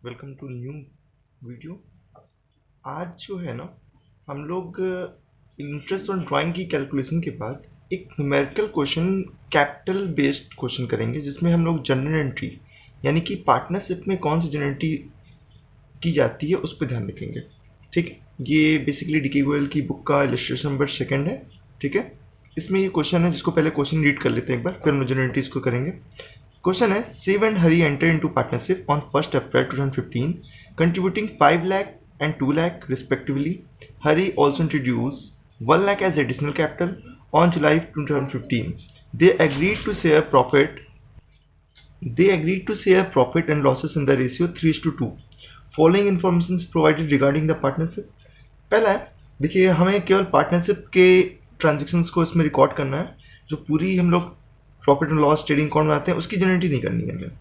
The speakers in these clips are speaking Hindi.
Welcome to new video. आज जो है ना, हम लोग इंटरेस्ट ऑन ड्राइंग की कैलकुलेशन के बाद एक numerical question, capital based question करेंगे, जिसमें हम लोग जनरल एंट्री यानी कि पार्टनरशिप में कौन सी जनरल एंट्री की जाती है उस पर ध्यान रखेंगे। ठीक है, ये बेसिकली डीके गोयल की बुक का इलस्ट्रेशन नंबर 2 है। ठीक है, इसमें ये क्वेश्चन है, जिसको पहले क्वेश्चन रीड कर लेते हैं एक बार, फिर हम जनरल एंट्रीज को करेंगे। Question है, Shiv and Hari entered into partnership on 1st April 2015, contributing 5 lakh and 2 lakh respectively. Hari also introduced 1 lakh as additional capital on July 2015. They agreed to share profit. They agreed to share profit and losses in the ratio 3:2. Following information is provided regarding the partnership. पहला है, देखिए हमें केवल पार्टनरशिप के ट्रांजेक्शन्स को इसमें रिकॉर्ड करना है। जो पूरी हम लोग profit and loss trading account बनाते हैं उसकी जनरेटी नहीं करनी है हमें।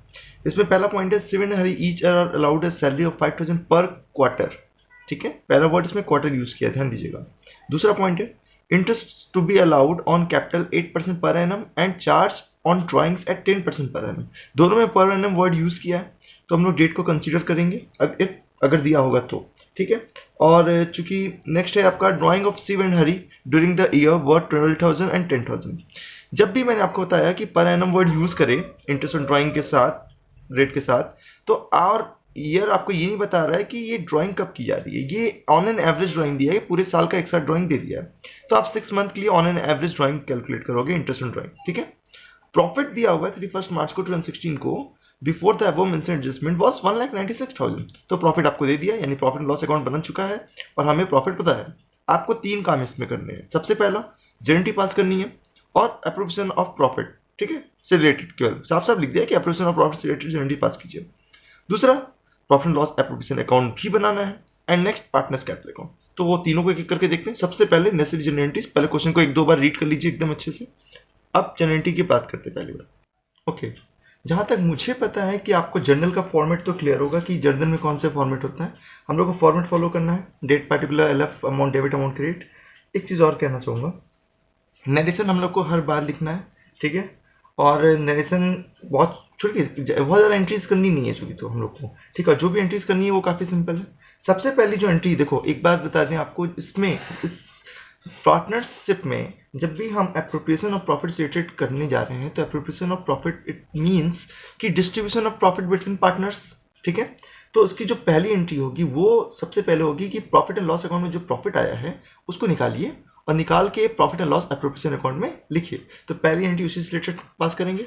इसमें पहला पॉइंट है, Shiv and Hari each are allowed a salary of 5,000 per quarter. ठीक है, पहला वर्ड इसमें क्वार्टर यूज किया, ध्यान दीजिएगा। दूसरा पॉइंट है, interest to be allowed on capital 8% per annum and charge on drawings at 10% per annum. दोनों में पर एनम वर्ड यूज किया है, तो हम लोग डेट को कंसिडर करेंगे अगर दिया होगा तो। ठीक है, और चूंकि नेक्स्ट है आपका, drawing of Shiv and Hari during the year were 12,000 and 10,000। जब भी मैंने आपको बताया कि पर एनम वर्ड यूज करें इंटरेस्ट ऑन ड्राइंग के साथ, रेट के साथ, तो और ईयर आपको ये नहीं बता रहा है कि ये ड्राइंग कब की जा रही है, ये ऑन एन एवरेज ड्राइंग दिया है, पूरे साल का एक साथ ड्राइंग दे दिया है। तो आप 6 मंथ के लिए on an average drawing calculate करोगे इंटरेस्ट ऑन ड्राइंग। ठीक है, प्रॉफिट दिया हुआ है 31 मार्च को 2016 को, before the above mentioned adjustment was 1,96,000। तो प्रॉफिट आपको दे दिया, यानी प्रॉफिट एंड लॉस अकाउंट बन चुका है और हमें प्रॉफिट पता है। आपको 3 काम इसमें करने हैं। सबसे पहला, जेएनटी पास करनी है और अप्रोप्रिएशन ऑफ प्रॉफिट, ठीक है, से रिलेटेड केवल साफ साफ लिख दिया कि अप्रोप्रिएशन ऑफ प्रॉफिट से रिलेटेड जेएनटी पास कीजिए। दूसरा, profit and loss appropriation account भी बनाना है, and next partners capital account. तो वो तीनों को एक एक करके देखते हैं। सबसे पहले नेसेसरी जनरल एंट्रीज, पहले क्वेश्चन को 1-2 बार रीड कर लीजिए एकदम अच्छे से। अब जनरल एंट्री की बात करते हैं पहली बार। ओके, जहाँ तक मुझे पता है कि आपको जर्नल का फॉर्मेट तो क्लियर होगा कि जर्नल में कौन सा फॉर्मेट होता है। हम लोग को फॉर्मेट फॉलो करना है, date particular, LF, amount debit, amount credit. एक चीज़ और कहना चाहूँगा, नरेशन हम लोग को हर बार लिखना है। ठीक है, और नरेशन बहुत छोटी, बहुत ज़्यादा एंट्रीज करनी नहीं है चूंकि, तो हम लोग को ठीक है, जो भी एंट्रीज करनी है वो काफ़ी सिंपल है। सबसे पहली जो एंट्री, देखो एक बात बता दें आपको, इसमें इस पार्टनरशिप में जब भी हम एप्रोप्रिएशन ऑफ प्रॉफिट रिलेटेड करने जा रहे हैं, तो appropriation of profit it means कि distribution of profit between partners. ठीक है, तो उसकी जो पहली एंट्री होगी वो सबसे पहले होगी कि प्रॉफिट एंड लॉस अकाउंट में जो प्रॉफिट आया है उसको निकालिए और निकाल के profit and loss appropriation account में लिखिए। तो पहली एंट्री उसी से रिलेटेड पास करेंगे।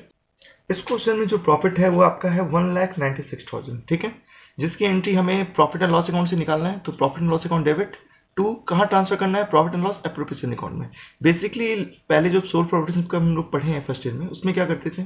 इस क्वेश्चन में जो प्रॉफिट है वो आपका है 1,96,000। ठीक है, जिसकी एंट्री हमें प्रॉफिट एंड लॉस अकाउंट से निकालना है। तो profit and loss account debit to कहाँ ट्रांसफर करना है, profit and loss appropriation account में। बेसिकली पहले जो सोल प्रॉफिट का हम लोग पढ़े हैं फर्स्ट ईयर में, उसमें क्या करते थे,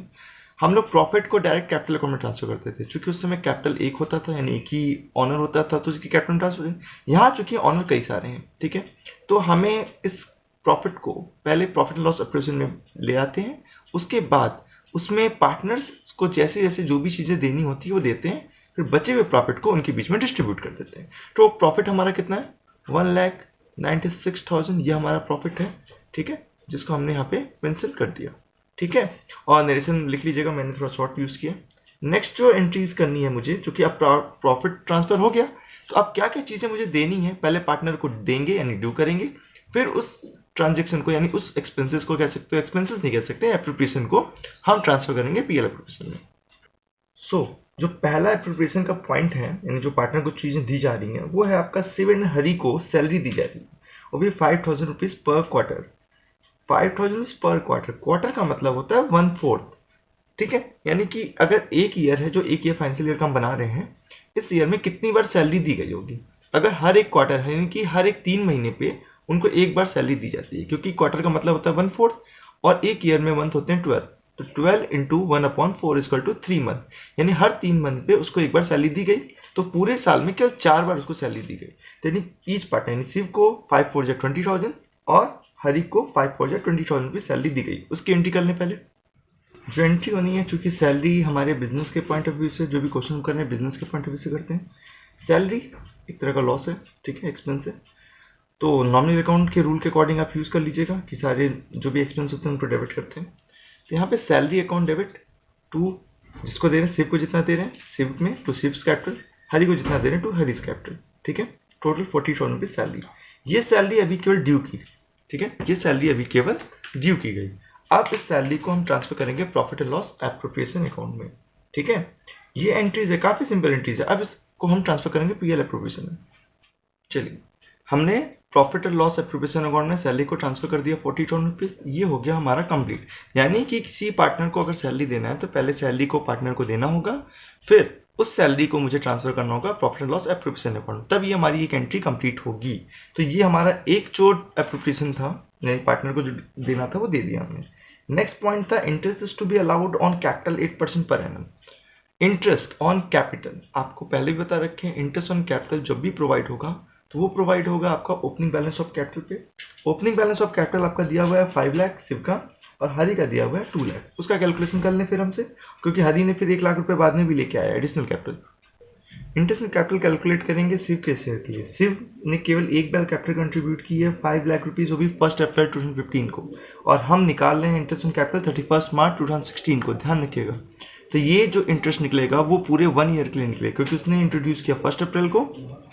हम लोग प्रॉफिट को डायरेक्ट कैपिटल अकाउंट में ट्रांसफर करते थे। चूंकि उस समय कैपिटल एक होता था, यानी एक ही ऑनर होता था, तो उसकी कैपिटल ट्रांसफर। यहाँ चूंकि ऑनर कई सारे हैं, ठीक है, तो हमें इस प्रॉफिट को पहले प्रॉफिट एंड लॉस एप्रोप्रिएशन में ले आते हैं, उसके बाद उसमें पार्टनर्स को जैसे जैसे जो भी चीज़ें देनी होती है वो देते हैं, फिर बचे हुए प्रॉफिट को उनके बीच में डिस्ट्रीब्यूट कर देते हैं। तो प्रॉफिट हमारा कितना है, 1,96,000, ये हमारा प्रॉफिट है। ठीक है, जिसको हमने यहाँ पे पेंसिल कर दिया। ठीक है, और नरेशन लिख लीजिएगा, मैंने थोड़ा शॉर्ट यूज़ किया। नेक्स्ट जो एंट्रीज करनी है मुझे, चूंकि अब प्रॉफिट ट्रांसफर हो गया, तो अब क्या क्या चीज़ें मुझे देनी है, पहले पार्टनर को देंगे यानी ड्यू करेंगे, फिर उस ट्रांजेक्शन को यानी उस एक्सपेंसेस को कह सकते हो, एक्सपेंसेस नहीं कह सकते, एप्रोप्रिएशन को हम ट्रांसफर करेंगे पीएल एप्रोप्रिएशन में। सो जो पहला एप्रोप्रिएशन का पॉइंट है, यानी जो पार्टनर को चीज़ें दी जा रही हैं, वो है आपका शिव एंड हरी को सैलरी दी जा रही है, वो भी 5,000 रुपीज़ पर क्वार्टर। 5,000 रुपीज़ पर क्वार्टर, क्वार्टर का मतलब होता है 1/4। ठीक है, यानी कि अगर एक ईयर है, जो एक ईयर फाइनेंशियल ईयर का हम बना रहे हैं, इस ईयर में कितनी बार सैलरी दी गई होगी। अगर हर एक क्वार्टर है, यानी कि हर एक 3 महीने पे उनको एक बार सैलरी दी जाती है, क्योंकि क्वार्टर का मतलब होता है 1/4 और एक ईयर में मंथ होते हैं 12। तो 12 इंटू 1/4 इक्वल टू 3 मंथ, यानी हर 3 मंथ पे उसको एक बार सैलरी दी गई। तो पूरे साल में केवल 4 बार उसको सैलरी दी गई। तो यानी ईच पार्टनर, यानी शिव को 5/4 या 20,000 और हरी को 5/4 या 20,000 रुपीज सैलरी दी गई। उसकी एंट्री कर लें पहले। जो एंट्री होनी है, चूंकि सैलरी हमारे बिजनेस के पॉइंट ऑफ व्यू से, जो भी क्वेश्चन कर रहे हैं बिजनेस के पॉइंट ऑफ व्यू से करते हैं। सैलरी एक तरह का लॉस है, ठीक है, एक्सपेंस है, तो नॉमिनल अकाउंट के रूल के अकॉर्डिंग आप यूज़ कर लीजिएगा कि सारे जो भी एक्सपेंस होते हैं उनको डेबिट करते हैं। तो यहाँ पे सैलरी अकाउंट डेबिट टू, जिसको दे रहे हैं शिव को जितना दे रहे हैं शिव में, टू शिव्स कैपिटल, हरी को जितना दे रहे हैं टू हरीज कैपिटल, ठीक है। Total 40,000 rupees salary. ये सैलरी अभी केवल ड्यू की, ठीक है, ये सैलरी अभी केवल ड्यू की गई। अब इस सैलरी को हम ट्रांसफर करेंगे profit and loss appropriation account में, ठीक है। ये एंट्रीज है, काफी सिंपल एंट्रीज है। अब इसको हम ट्रांसफर करेंगे पीएल एप्रोप्रिएशन में। चलिए, हमने profit and loss appropriation account में सैलरी को ट्रांसफर कर दिया 40,000 रुपीज। ये हो गया हमारा कंप्लीट। यानी कि किसी पार्टनर को अगर सैलरी देना है तो पहले सैलरी को पार्टनर को देना होगा, फिर उस सैलरी को मुझे ट्रांसफर करना होगा profit and loss appropriation account, तब ये हमारी एक एंट्री कंप्लीट होगी। तो ये हमारा एक जो एप्रोप्रिएशन था, यानी पार्टनर को जो देना था वो दे दिया हमने। नेक्स्ट पॉइंट था interest is to be allowed on capital 8% per annum. Interest on capital आपको पहले भी बता रखे हैं, इंटरेस्ट ऑन कैपिटल जब भी प्रोवाइड होगा तो वो प्रोवाइड होगा आपका ओपनिंग बैलेंस ऑफ कैपिटल पे। ओपनिंग बैलेंस ऑफ कैपिटल आपका दिया हुआ है 5 लाख शिव का, और हरी का दिया हुआ है 2 लाख। उसका कैलकुलेशन कर लें फिर हमसे, क्योंकि हरी ने फिर 1 लाख रुपए बाद में भी लेके आया additional capital. Interest capital calculate करेंगे शिव के शेयर के लिए। शिव ने केवल एक बार कैपिटल कंट्रीब्यूट की है 5 लाख रुपीज, वो भी 1 अप्रैल 2015 को, और हम निकाल रहे हैं इंटरेस्ट ऑन कैपिटल 31 मार्च 2016 को, ध्यान रखिएगा। तो ये जो इंटरेस्ट निकलेगा वो पूरे 1 ईयर के लिए निकलेगा, क्योंकि उसने इंट्रोड्यूस किया 1 अप्रैल को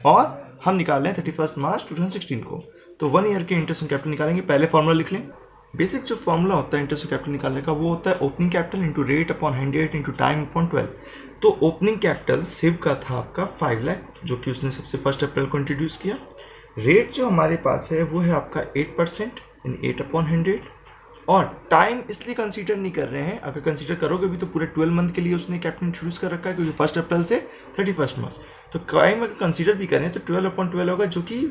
और हम निकाल रहे हैं 31 मार्च 2016 को। तो 1 ईयर के इंटरेस्ट ऑन कैपिटल निकालेंगे। पहले फॉर्मूला लिख लें। बेसिक जो फॉर्मूला होता है इंटरेस्ट ऑन कैपिटल निकालने का वो होता है opening capital into rate upon 100 into time upon 12। तो ओपनिंग कैपिटल शिव का था आपका 5 लाख, जो कि उसने सबसे 1 अप्रैल को इंट्रोड्यूस किया। रेट जो हमारे पास है वो है आपका 8% इन 8 अपॉन 100, और टाइम इसलिए कंसीडर नहीं कर रहे हैं, अगर कंसीडर करोगे भी तो पूरे 12 मंथ के लिए उसने कैपिटल इंट्रोड्यूस कर रखा है, क्योंकि 1 अप्रैल से 31 मार्च। तो टाइम अगर कंसीडर भी करें तो 12 अपॉन 12 होगा, जो कि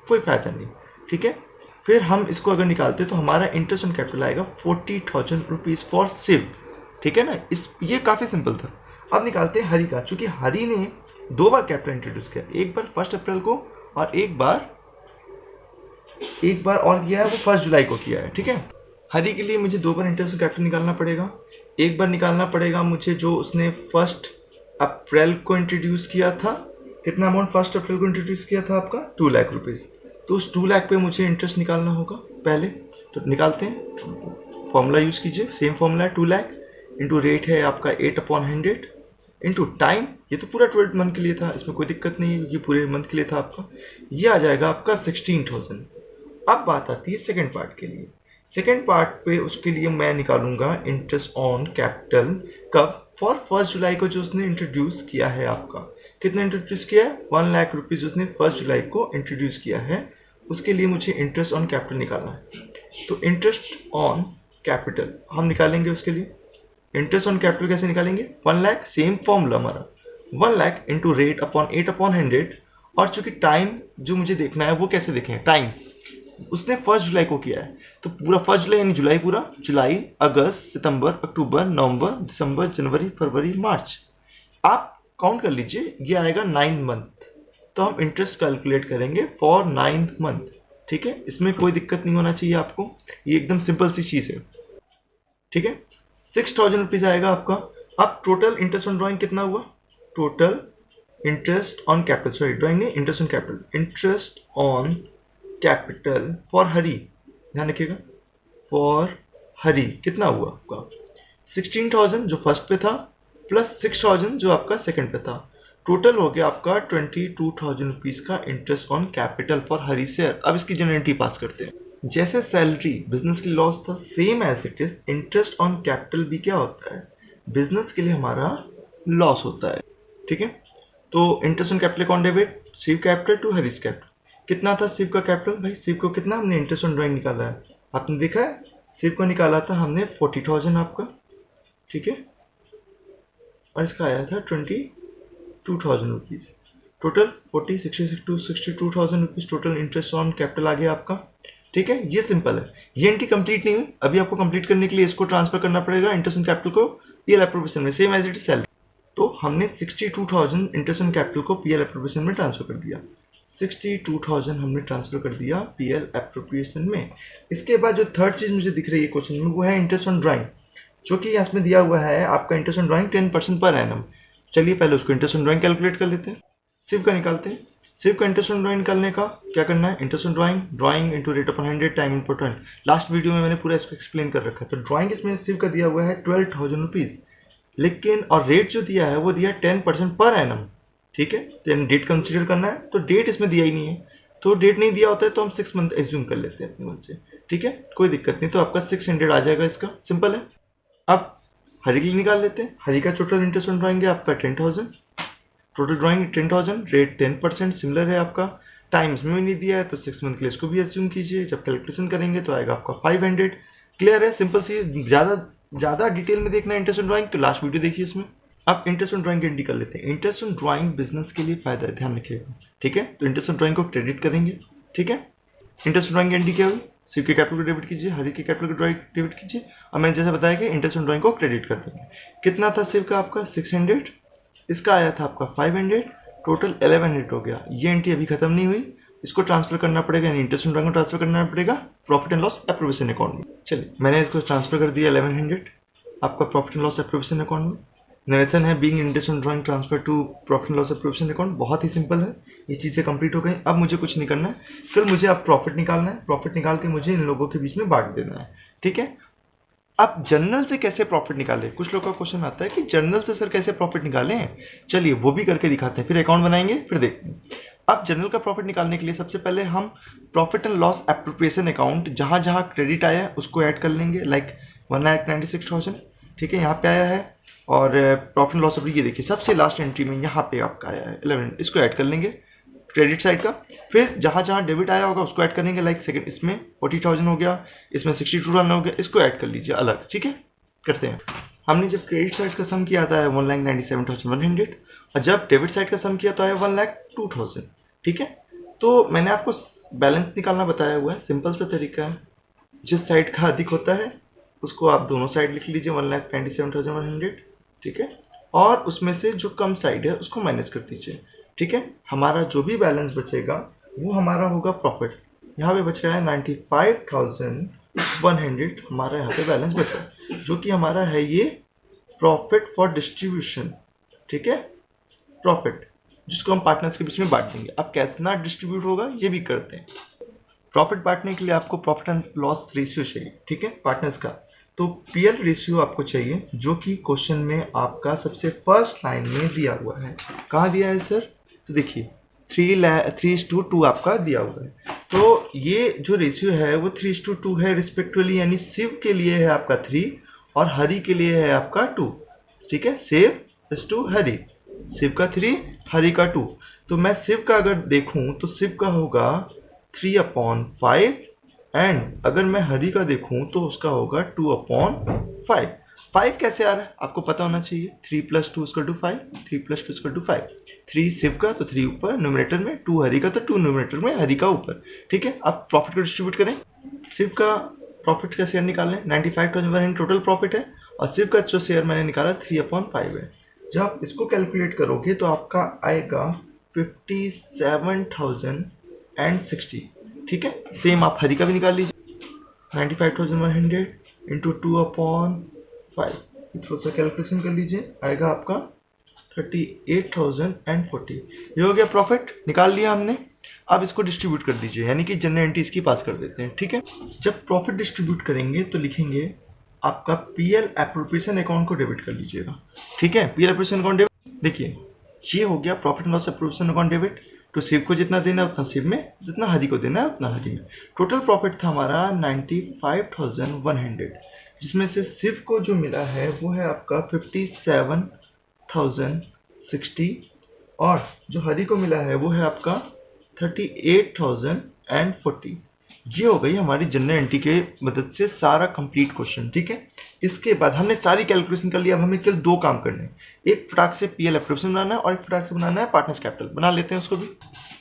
कोई फायदा नहीं, ठीक है। फिर हम इसको अगर निकालते तो हमारा इंटरेस्ट ऑन कैपिटल आएगा 40,000 रुपीज फॉर शिव, ठीक है ना। ये काफी सिंपल था। अब निकालते हैं हरी का, चूंकि हरी ने 2 बार कैपिटल इंट्रोड्यूस किया, एक बार 1 अप्रैल को और एक बार और किया है वो 1 जुलाई को किया है, ठीक है। हरी के लिए मुझे 2 बार इंटरेस्ट ऑन कैपिटल निकालना पड़ेगा। एक बार निकालना पड़ेगा मुझे जो उसने 1 अप्रैल को इंट्रोड्यूस किया था। कितना अमाउंट 1 अप्रैल को इंट्रोड्यूस किया था आपका 2 लाख रुपीज। तो उस 2 लाख पे मुझे इंटरेस्ट निकालना होगा पहले। तो निकालते हैं, फॉर्मूला यूज कीजिए, सेम फॉर्मूला है 2 लाख इंटू रेट है आपका 8 अपॉन 100 इंटू टाइम, ये तो पूरा 12 मंथ के लिए था, इसमें कोई दिक्कत नहीं है, ये पूरे मंथ के लिए था आपका। ये आ जाएगा आपका 16,000। अब बात आती है सेकेंड पार्ट के लिए। सेकेंड पार्ट पे उसके लिए मैं निकालूंगा इंटरेस्ट ऑन कैपिटल कब, फॉर 1 जुलाई को जो उसने इंट्रोड्यूस किया है आपका। कितना इंट्रोड्यूस किया है 1 लाख रुपीज उसने 1 जुलाई को इंट्रोड्यूस किया है। उसके लिए मुझे इंटरेस्ट ऑन कैपिटल निकालना है। तो इंटरेस्ट ऑन कैपिटल हम निकालेंगे। उसके लिए इंटरेस्ट ऑन कैपिटल कैसे निकालेंगे, 1 लाख, सेम फॉर्मूला हमारा 1 lakh into rate upon 8 upon 100, और चूंकि टाइम जो मुझे देखना है वो कैसे देखें, टाइम उसने 1 जुलाई को किया है, तो पूरा 1 जुलाई यानी जुलाई पूरा, जुलाई, अगस्त, सितंबर, अक्टूबर, नवंबर, दिसंबर, जनवरी, फरवरी, मार्च। आप काउंट कर लीजिए, ये आएगा 9 मंथ। तो हम इंटरेस्ट कैलकुलेट करेंगे फॉर 9th मंथ, ठीक है। इसमें कोई दिक्कत नहीं होना चाहिए आपको, ये एकदम सिंपल सी चीज है, ठीक है। 6,000 रुपीज आएगा आपका। अब टोटल इंटरेस्ट ऑन ड्राइंग कितना हुआ, total interest on capital, sorry drawing नहीं, interest on capital, interest on capital for Hari, ध्यान रखिएगा, फॉर हरी कितना हुआ आपका 16,000 जो फर्स्ट पे था, प्लस 6,000 जो आपका सेकंड पे था। टोटल हो गया आपका 22,000 रुपीज का interest on capital for Hari share. अब इसकी जनरेटिव पास करते हैं। जैसे सैलरी बिजनेस के लिए लॉस था, same as it is interest on capital भी क्या होता है, बिजनेस के लिए हमारा लॉस होता है, ठीक है। तो इंटरेस्ट ऑन कैपिटल कौन debit, Shiv capital to Hari's capital. कितना था शिव का कैपिटल, भाई शिव को कितना हमने इंटरेस्ट ऑन ड्राइंग निकाला है, आपने देखा है, शिव को निकाला था हमने 40,000 आपका, ठीक है, और इसका आया था 22,000 rupees. Total 62,000 rupees total interest on capital आ गया आपका, ठीक है। ये सिंपल है, ये एंट्री कंप्लीट नहीं हुई, अभी आपको कंप्लीट करने के लिए इसको ट्रांसफर करना पड़ेगा इंटरेस्ट ऑन कैपिटल को पीएल एप्रोप्रिएशन में, same as it is salary. तो हमने 62,000 इंटरेस्ट ऑन कैपिटल को पीएल एप्रोप्रिएशन में ट्रांसफर कर दिया। 62,000 हमने ट्रांसफर कर दिया पीएल एप्रोप्रिएशन में। इसके बाद जो थर्ड चीज मुझे दिख रही है क्वेश्चन में वो है इंटरेस्ट ऑन ड्राइंग, जो कि इसमें दिया हुआ है आपका interest on drawing 10% per annum. चलिए पहले उसको इंटरेस्ट ऑन ड्राइंग कैलकुलेट कर लेते हैं। शिव का निकालते हैं। शिव का इंटरेस्ट ऑन ड्राइंग निकालने का क्या करना है, interest on drawing into rate upon 100 time important. Last video में मैंने पूरा इसको एक्सप्लेन कर रखा है। तो ड्राइंग इसमें शिव का दिया हुआ है 12,000 रुपीज, लेकिन और रेट जो दिया है वो दिया 10% पर एनम, ठीक है, तो यानी डेट कंसीडर करना है, तो डेट इसमें दिया ही नहीं है, तो डेट नहीं दिया होता है तो हम 6 मंथ एज्यूम कर लेते हैं अपने मन से, ठीक है, कोई दिक्कत नहीं। तो आपका 600 आ जाएगा, इसका सिंपल है। अब हरी के लिए निकाल लेते हैं। हरी का टोटल इंटरेस्ट ऑन ड्राइंग है आपका 10,000, टोटल ड्राइंग 10,000, रेट 10% सिमिलर है आपका। टाइम इसमें भी नहीं दिया है तो 6 मंथ के लिए इसको भी एज्यूम कीजिए। जब कैलकुलेशन करेंगे तो आएगा आपका 500। क्लियर है, सिंपल सी। ज़्यादा डिटेल में देखना है इंटरेस्ट ऑन ड्राइंग तो लास्ट वीडियो देखिए इसमें। अब इंटरेस्ट ऑन ड्राइंग की एंट्री कर लेते हैं। इंटरेस्ट ऑन ड्राइंग बिजनेस के लिए फायदा है, ध्यान रखिएगा, ठीक है। तो इंटरेस्ट ऑन ड्राइंग को क्रेडिट करेंगे, ठीक है। इंटरेस्ट ऑन ड्राइंग की एंट्री क्या हुई, शिव के कैपिटल को डेबिट कीजिए, हरि के कैपिटल को डेबिट कीजिए, और मैंने जैसे बताया कि इंटरेस्ट ऑन ड्राइंग को क्रेडिट कर देंगे। कितना था शिव का आपका 600, इसका आया था आपका 500, टोटल 1100 हो गया। ये एंट्री अभी खत्म नहीं हुई, इसको ट्रांसफर करना पड़ेगा, यानी इंटरेस्ट ऑन ड्राइंग को ट्रांसफर करना पड़ेगा profit and loss appropriation account में। चलिए मैंने इसको ट्रांसफर कर दिया 1100 आपका profit and loss appropriation account में। नरेशन है being interest on drawing transfer to profit and loss appropriation account. बहुत ही सिंपल है, ये चीज़ें कंप्लीट हो गई। अब मुझे कुछ नहीं करना है, फिर मुझे अब प्रॉफिट निकालना है। प्रॉफिट निकाल के मुझे इन लोगों के बीच में बांट देना है, ठीक है। अब जर्नल से कैसे प्रॉफिट निकालें, कुछ लोगों का क्वेश्चन आता है कि जर्नल से सर कैसे प्रॉफिट निकालें। चलिए वो भी करके दिखाते हैं, फिर अकाउंट बनाएंगे, फिर देखते हैं। अब जर्नल का प्रॉफिट निकालने के लिए सबसे पहले हम profit and loss appropriation account जहाँ जहाँ क्रेडिट आया है उसको ऐड कर लेंगे, लाइक 1,96,000, ठीक है, यहाँ पे आया है। और प्रॉफिट एंड लॉस ये देखिए सबसे लास्ट एंट्री में यहाँ पे आपका आया है 11, इसको ऐड कर लेंगे क्रेडिट साइड का। फिर जहाँ जहाँ डेबिट आया होगा उसको ऐड करेंगे, लाइक सेकंड इसमें 40,000 हो गया, इसमें 62 रन हो गया, इसको ऐड कर लीजिए अलग, ठीक है। करते हैं, हमने जब क्रेडिट साइड का सम किया था 1,97,100, और जब डेबिट साइड का सम किया तो आया 1,02,000, ठीक है। तो मैंने आपको बैलेंस निकालना बताया हुआ है, सिंपल सा तरीका है। जिस साइड का अधिक होता है उसको आप दोनों साइड लिख लीजिए 1,97,100, ठीक है, और उसमें से जो कम साइड है उसको माइनस कर दीजिए, ठीक है। हमारा जो भी बैलेंस बचेगा वो हमारा होगा प्रॉफिट। यहाँ पे बच रहा है 95,100 हमारा यहाँ पे बैलेंस बचा है, जो कि हमारा है ये प्रॉफिट फॉर डिस्ट्रीब्यूशन, ठीक है, प्रॉफिट जिसको हम पार्टनर्स के बीच में बांट देंगे। अब कितना डिस्ट्रीब्यूट होगा ये भी करते हैं। प्रॉफिट बांटने के लिए आपको प्रॉफिट एंड लॉस रेशियो चाहिए, ठीक है, पार्टनर्स का। तो पीएल रेशियो आपको चाहिए, जो कि क्वेश्चन में आपका सबसे फर्स्ट लाइन में दिया हुआ है। कहाँ दिया है सर, तो देखिए 3:2 आपका दिया हुआ है। तो ये जो रेशियो है वो 3:2 है रिस्पेक्टिवली, यानी शिव के लिए है आपका 3 और हरि के लिए है आपका 2, ठीक है। शिव इज टू हरि, शिव का 3 हरि का 2। तो मैं शिव का अगर देखूं तो शिव का होगा 3/5, एंड अगर मैं हरि का देखूं तो उसका होगा 2/5। 5 कैसे आ रहा है आपको पता होना चाहिए, 3 + 2 = 5, 3 + 2 = 5। 3 शिव का तो 3 ऊपर न्यूमरेटर में, 2 हरि का तो 2 न्यूमरेटर में, हरि का ऊपर, ठीक है। अब प्रॉफिट को डिस्ट्रीब्यूट करें। शिव का प्रॉफिट का शेयर निकालें, 95,100 टोटल प्रॉफिट है, और शिव का जो शेयर मैंने निकाला 3/5 है। जब इसको कैलकुलेट करोगे तो आपका आएगा 57,060, ठीक है। सेम आप हरि का भी निकाल लीजिए, 95,100 इंटू 2/5, थोड़ा सा कैलकुलेशन कर लीजिए, आएगा आपका 38,040। ये हो गया प्रॉफिट, निकाल लिया हमने। अब इसको डिस्ट्रीब्यूट कर दीजिए, यानी कि जनरल एंट्री इसकी पास कर देते हैं, ठीक है। जब प्रॉफिट डिस्ट्रीब्यूट करेंगे तो लिखेंगे आपका पीएल एप्रोप्रिएशन अकाउंट को डेबिट कर लीजिएगा, ठीक है। पीएल एप्रोप्रिएशन अकाउंट डेबिट, देखिए ये हो गया profit and loss appropriation account debit. तो शिव को जितना देना है उतना शिव में, जितना हरि को देना है उतना हरि में। टोटल प्रॉफिट था हमारा 95,100, जिसमें से शिव को जो मिला है वो है आपका 57,060, और जो हरि को मिला है वो है आपका 38,040। ये हो गई हमारी जनरल एंट्री के मदद से सारा कंप्लीट क्वेश्चन, ठीक है। इसके बाद हमने सारी कैलकुलेशन कर लिया। अब हमें केवल 2 काम करने हैं, एक फटाक से पीएल एप्रोप्रिएशन बनाना है और एक फटाक से बनाना है पार्टनर्स कैपिटल। बना लेते हैं उसको भी।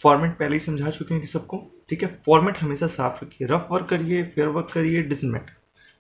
फॉर्मेट पहले ही समझा चुके हैं कि सबको, ठीक है। फॉर्मेट हमेशा साफ रखिए, रफ वर्क करिए, फेयर वर्क करिए, डिसमेट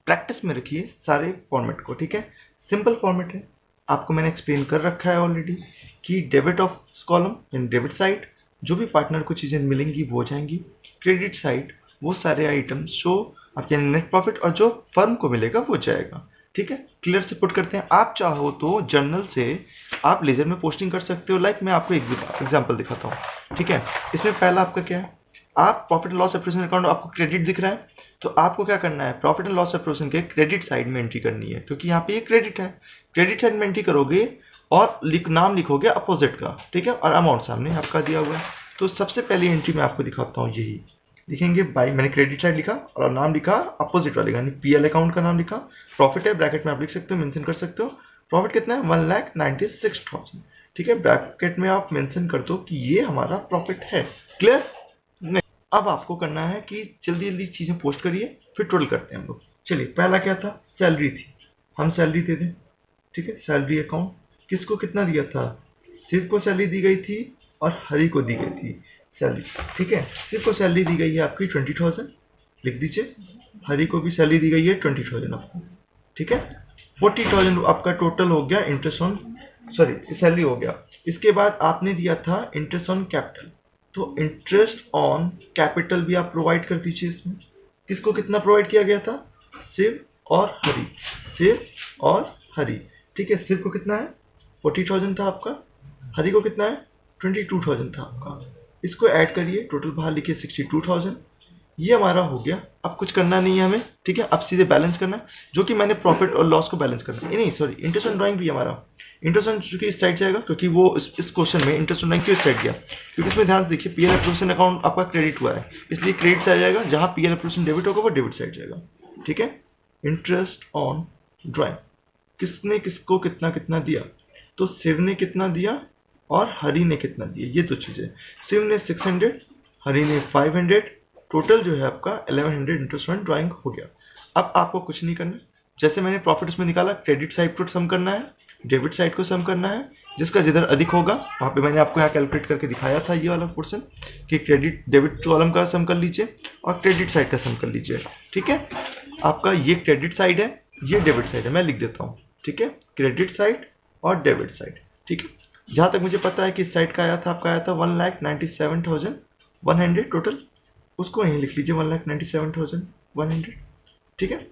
प्रैक्टिस में रखिए सारे फॉर्मेट को, ठीक है। सिंपल फॉर्मेट है, आपको मैंने एक्सप्लेन कर रखा है ऑलरेडी कि डेबिट ऑफ कॉलम यानी डेबिट साइड जो भी पार्टनर को चीज़ें मिलेंगी वो हो जाएंगी, क्रेडिट साइड वो सारे आइटम्स जो आपके नेट प्रॉफिट और जो फर्म को मिलेगा वो जाएगा, ठीक है। क्लियर से पुट करते हैं। आप चाहो तो जर्नल से आप लेजर में पोस्टिंग कर सकते हो, लाइक मैं आपको एग्जांपल दिखाता हूँ, ठीक है। इसमें पहला आपका क्या है, आप profit and loss appropriation account, आपको क्रेडिट दिख रहा है तो आपको क्या करना है, प्रॉफिट एंड लॉस एप्रोप्रिएशन के क्रेडिट साइड में एंट्री करनी है, क्योंकि यहाँ पे ये क्रेडिट है। क्रेडिट साइड में एंट्री करोगे और नाम लिखोगे अपोजिट का, ठीक है, और अमाउंट सामने आपका दिया हुआ है। तो सबसे पहली एंट्री मैं आपको दिखाता हूँ, यही लिखेंगे बाई, मैंने क्रेडिट साइड लिखा और नाम लिखा अपोजिट वाले का, यानी पीएल अकाउंट का नाम लिखा। प्रॉफिट है, ब्रैकेट में आप लिख सकते हो, मेंशन कर सकते हो। प्रॉफिट कितना है, 1,96,000, ठीक है, ब्रैकेट में आप मेंशन कर दो कि ये हमारा प्रॉफिट है। क्लियर? नहीं, अब आपको करना है कि जल्दी जल्दी चीजें पोस्ट करिए, फिर टोटल करते हैं हम लोग। चलिए, पहला क्या था, सैलरी थी, हम सैलरी दे दें, ठीक है। सैलरी अकाउंट किसको कितना दिया था, शिव को सैलरी दी गई थी और हरि को दी गई थी सैलरी, ठीक है। शिव को सैलरी दी गई है आपकी 20,000, लिख दीजिए। हरि को भी सैलरी दी गई है 20,000 आपको, ठीक है। 40,000 आपका टोटल हो गया इंटरेस्ट ऑन, सॉरी सैलरी हो गया। इसके बाद आपने दिया था इंटरेस्ट ऑन कैपिटल, तो इंटरेस्ट ऑन कैपिटल भी आप प्रोवाइड कर दीजिए। इसमें किसको कितना प्रोवाइड किया गया था, शिव और हरि, शिव और हरि, ठीक है। शिव को कितना है, 40,000 था आपका, हरि को कितना है, 22,000 था आपका। इसको ऐड करिए, टोटल बाहर लिखिए 62,000, ये हमारा हो गया। अब कुछ करना नहीं है हमें, ठीक है। अब सीधे बैलेंस करना है, जो कि मैंने प्रॉफिट और लॉस को बैलेंस करना है, नहीं सॉरी, इंटरेस्ट ऑन ड्राइंग भी हमारा, इंटरेस्ट ऑन चूंकि इस साइड जाएगा, क्योंकि वो इस क्वेश्चन में इंटरेस्ट ऑन ड्राइंग क्यों इस साइड गया, क्योंकि इसमें ध्यान से देखिए पीएल अप्रूवेशन अकाउंट आपका क्रेडिट हुआ है, इसलिए क्रेडिट साइड जाएगा, जहां पीएल अप्रूवेशन डेबिट होगा वो डेबिट साइड जाएगा, ठीक है। इंटरेस्ट ऑन ड्राइंग, किसने किसको कितना कितना दिया, तो शिव ने कितना दिया और हरि ने कितना दिया, ये दो चीजें। शिव ने 600, हरि ने 500, टोटल जो है आपका 1100 इंटरेस्ट ऑन ड्राइंग हो गया। अब आपको कुछ नहीं करना, जैसे मैंने प्रॉफिट उसमें निकाला, क्रेडिट साइड को सम करना है, डेबिट साइड को सम करना है, जिसका जिधर अधिक होगा वहाँ पे मैंने आपको यहाँ कैलकुलेट करके दिखाया था ये वाला पोर्शन, कि क्रेडिट डेबिट कॉलम का सम कर लीजिए और क्रेडिट साइड का सम कर लीजिए, ठीक है। आपका ये क्रेडिट साइड है, ये डेबिट साइड है, मैं लिख देता हूँ, ठीक है, क्रेडिट साइड और डेबिट साइड, ठीक है। जहाँ तक मुझे पता है कि इस साइड का आया था, आपका आया था 1,97,100 टोटल, उसको यहीं लिख लीजिए 1,97,100, ठीक है।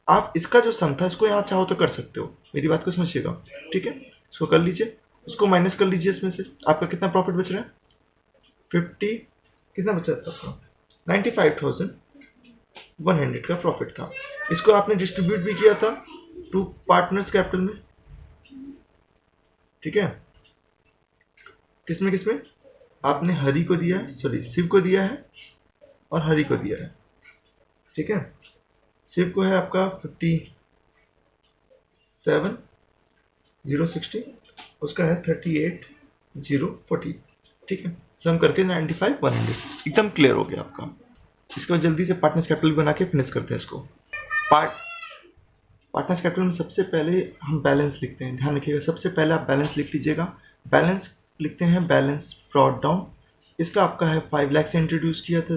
आप इसका जो सम था इसको यहाँ चाहो तो कर सकते हो, मेरी बात को समझिएगा, ठीक है। इसको कर लीजिए, उसको माइनस कर लीजिए इसमें से, आपका कितना प्रॉफिट बच रहा है, 50, कितना बचा था आपका, 95,100 का प्रॉफिट था। इसको आपने डिस्ट्रीब्यूट भी किया था टू पार्टनर्स कैपिटल में, ठीक है। किसमें किसमें, आपने हरि को दिया है, सॉरी शिव को दिया है और हरि को दिया है, ठीक है। शिव को है आपका 57,060, उसका है 38,040, ठीक है। सम करके 95,100, एकदम क्लियर हो गया आपका। इसके बाद जल्दी से पार्टनर्स कैपिटल बना के फिनिश करते हैं इसको। पार्टनर्स कैपिटल में सबसे पहले हम बैलेंस लिखते हैं, ध्यान रखिएगा, सबसे पहले आप बैलेंस लिख लीजिएगा। बैलेंस लिखते हैं, बैलेंस ब्रॉट डाउन, इसका आपका है 5 लाख से इंट्रोड्यूस किया था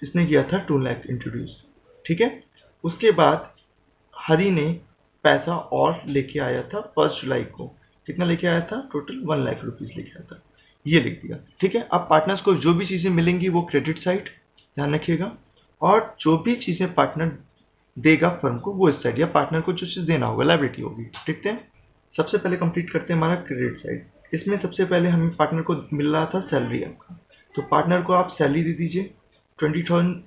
इसने किया था 2 लाख इंट्रोड्यूस, ठीक है। उसके बाद हरि ने पैसा और लेके आया था 1 जुलाई को, कितना लेके आया था, टोटल 1 लाख रुपीज़ लेके आया था, ये लिख दिया, ठीक है। अब पार्टनर्स को जो भी चीज़ें मिलेंगी वो क्रेडिट साइड, ध्यान रखिएगा, और जो भी चीज़ें पार्टनर देगा फर्म को वो इस साइड, या पार्टनर को जो चीज़ देना होगा लायबिलिटी होगी, देखते हैं। सबसे पहले कंप्लीट करते हैं हमारा क्रेडिट साइड। इसमें सबसे पहले हमें पार्टनर को मिल रहा था सैलरी आपका, तो पार्टनर को आप सैलरी दे दीजिए 20,000,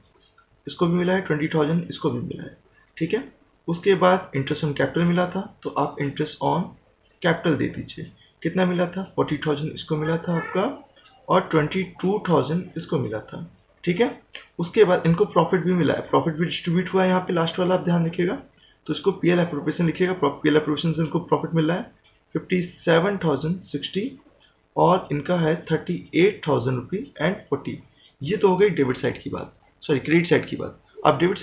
इसको भी मिला है 20,000, इसको भी मिला है, ठीक है। उसके बाद इंटरेस्ट ऑन कैपिटल मिला था, तो आप इंटरेस्ट ऑन कैपिटल दे दीजिए, कितना मिला था, 40,000 इसको मिला था आपका और 22,000 इसको मिला था, ठीक है। उसके बाद इनको प्रॉफिट भी मिला है, प्रॉफिट भी डिस्ट्रीब्यूट हुआ है यहाँ पे, लास्ट वाला आप ध्यान रखिएगा, तो इसको पीएल अप्रोप्रिएशन लिखिएगा, पीएल अप्रोप्रिएशन से इनको प्रॉफिट मिल रहा है 57,060 और इनका है 38,000 रुपीज़ एंड 40। ये तो हो गई डेबिट साइड की बात, सॉरी क्रेडिट साइड की बात। अब डेबिट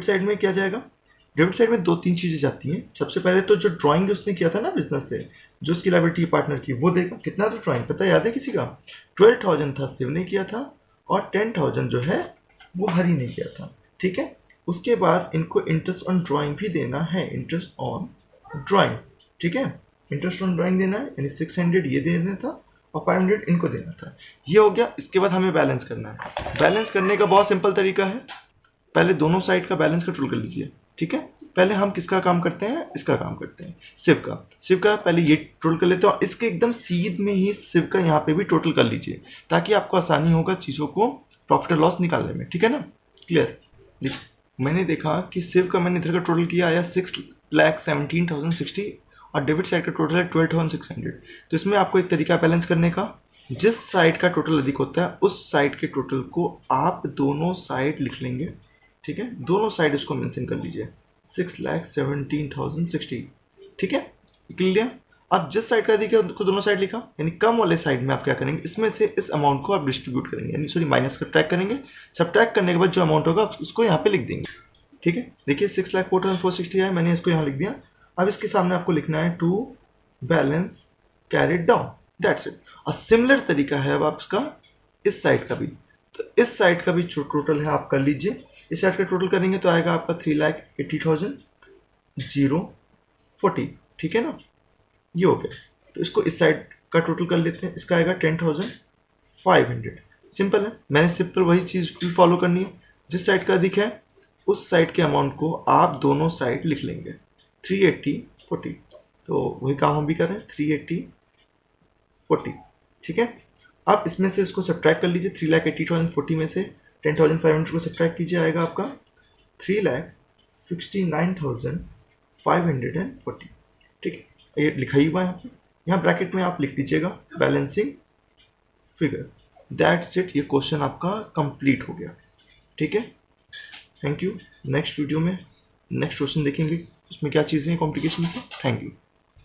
साइड में क्या जाएगा, डेबिट साइड में 2-3 चीज़ें जाती हैं। सबसे पहले तो जो ड्राइंग उसने किया था ना बिजनेस से, जो उसकी लायबिलिटी पार्टनर की, वो देगा कितना था ड्राइंग, पता याद है किसी का, 12,000 था शिव ने किया था और 10,000 जो है वो हरि ने किया था, ठीक है। उसके बाद इनको इंटरेस्ट ऑन ड्राइंग भी देना है, इंटरेस्ट ऑन ड्राइंग, ठीक है, इंटरेस्ट ऑन ड्राइंग देना है, यानी 600 ये देना था और 500 इनको देना था, ये हो गया। इसके बाद हमें बैलेंस करना है। बैलेंस करने का बहुत सिंपल तरीका है, पहले दोनों साइड का बैलेंस का टोटल कर लीजिए, ठीक है। पहले हम किसका काम करते हैं, इसका काम करते हैं, शिव का पहले ये टोटल कर लेते हैं, और इसके एकदम सीध में ही शिव का यहाँ पे भी टोटल कर लीजिए, ताकि आपको आसानी होगा चीज़ों को प्रॉफिट और लॉस निकालने में, ठीक है ना, क्लियर। मैंने देखा कि शिव का मैंने इधर का टोटल किया आया 6,17,060 और डेबिट साइड का टोटल है 12,600। तो इसमें आपको एक तरीका बैलेंस करने का, जिस साइड का टोटल अधिक होता है उस साइड के टोटल को आप दोनों साइड लिख लेंगे। ठीक है, दोनों साइड इसको मेंशन कर लीजिए, 6,17,060। ठीक है, क्लियर। अब जिस साइड का अधिक है उसको दोनों साइड लिखा, यानी कम वाले साइड में आप क्या करेंगे, इसमें से इस अमाउंट को आप डिस्ट्रीब्यूट करेंगे, यानी सॉरी माइनस का ट्रैक करेंगे। सब ट्रैक करने के बाद जो अमाउंट होगा उसको यहाँ पे लिख देंगे। ठीक है, देखिए 6,04,460 है, मैंने इसको यहाँ लिख दिया। अब इसके सामने आपको लिखना है to balance carried down, that's it. और सिमिलर तरीका है अब आपका इस साइड का भी। तो इस साइड का भी जो टोटल है आप कर लीजिए। इस साइड का टोटल करेंगे तो आएगा आपका 3,80,040। ठीक है ना, ये हो गया। तो इसको इस साइड का टोटल कर लेते हैं, इसका आएगा 10,500। सिंपल है, मैंने सिंपल वही चीज़ फॉलो करनी है। जिस साइड का अधिक है उस साइड के अमाउंट को आप दोनों साइड लिख लेंगे, 380,40। तो वही काम हम भी कर रहे हैं, 380,40। ठीक है, आप इसमें से इसको सब्ट्रैक्ट कर लीजिए, 3,80,040 में से 10,500 को सब्ट्रैक्ट कीजिए, आएगा आपका 3,69,540। ठीक है, ये लिखा ही हुआ है यहाँ पे, यहाँ ब्रैकेट में आप लिख दीजिएगा बैलेंसिंग फिगर। दैट्स इट, ये क्वेश्चन आपका कंप्लीट हो गया। ठीक है, थैंक यू। नेक्स्ट वीडियो में नेक्स्ट क्वेश्चन देखेंगे, उसमें क्या चीज़ें कॉम्प्लिकेशन है। Thank you.